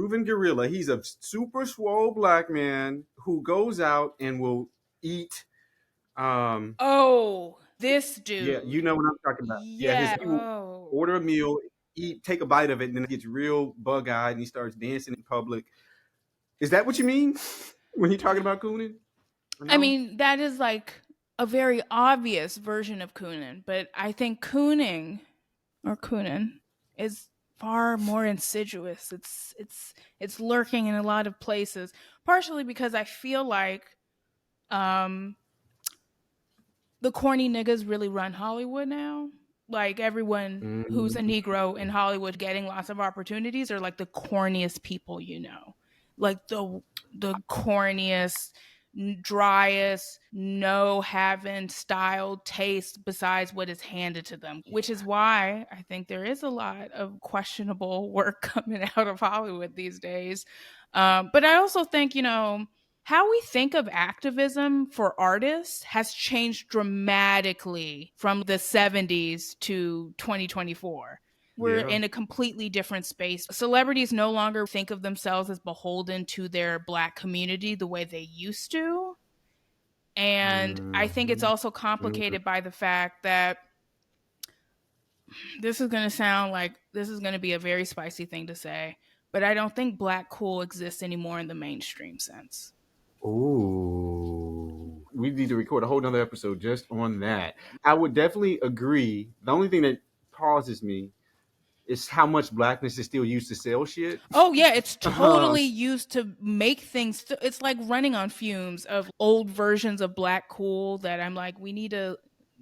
proven gorilla. He's a super swole black man who goes out and will eat. Oh, this dude. Yeah, you know what I'm talking about. Yeah. He will order a meal, eat, take a bite of it, and then it gets real bug-eyed and he starts dancing in public. Is that what you mean when you're talking about Cooning? I mean, that is like a very obvious version of Cooning, but I think Cooning is far more insidious. It's lurking in a lot of places, partially because I feel like the corny niggas really run Hollywood now. Like everyone who's a Negro in Hollywood getting lots of opportunities are like the corniest people you know. Like the corniest, driest, no having style taste besides what is handed to them, which is why I think there is a lot of questionable work coming out of Hollywood these days. But I also think, you know, how we think of activism for artists has changed dramatically from the 70s to 2024. We're in a completely different space. Celebrities no longer think of themselves as beholden to their Black community the way they used to. And I think it's also complicated by the fact that this is going to be a very spicy thing to say, but I don't think Black cool exists anymore in the mainstream sense. Ooh, we need to record a whole nother episode just on that. I would definitely agree. The only thing that pauses me is how much Blackness is still used to sell shit. Oh yeah, it's totally used to make things. It's like running on fumes of old versions of Black cool that I'm like, the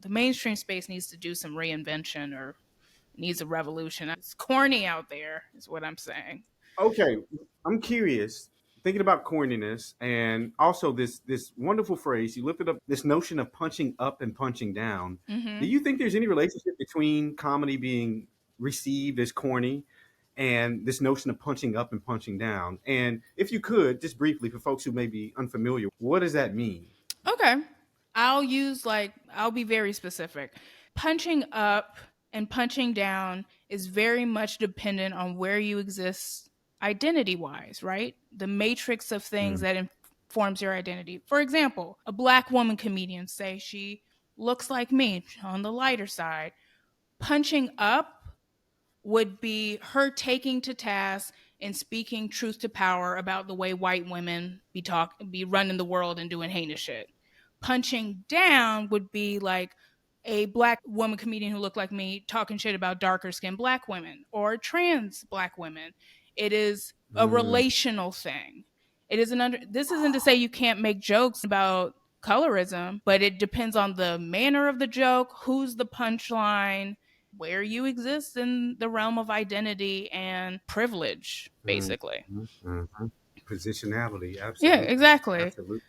mainstream space needs to do some reinvention or needs a revolution. It's corny out there, is what I'm saying. Okay, I'm curious. Thinking about corniness and also this wonderful phrase you lifted up, this notion of punching up and punching down. Mm-hmm. Do you think there's any relationship between comedy being received as corny and this notion of punching up and punching down? And if you could, just briefly for folks who may be unfamiliar, what does that mean? Okay. I'll be very specific. Punching up and punching down is very much dependent on where you exist identity wise, right? The matrix of things that informs your identity. For example, a Black woman comedian, say she looks like me on the lighter side. Punching up would be her taking to task and speaking truth to power about the way white women be running the world and doing heinous shit. Punching down would be like a Black woman comedian who looked like me talking shit about darker skinned Black women or trans Black women. It is a relational thing. This isn't to say you can't make jokes about colorism, but it depends on the manner of the joke, who's the punchline, where you exist in the realm of identity and privilege, basically. Positionality, absolutely. Yeah, exactly. Absolutely.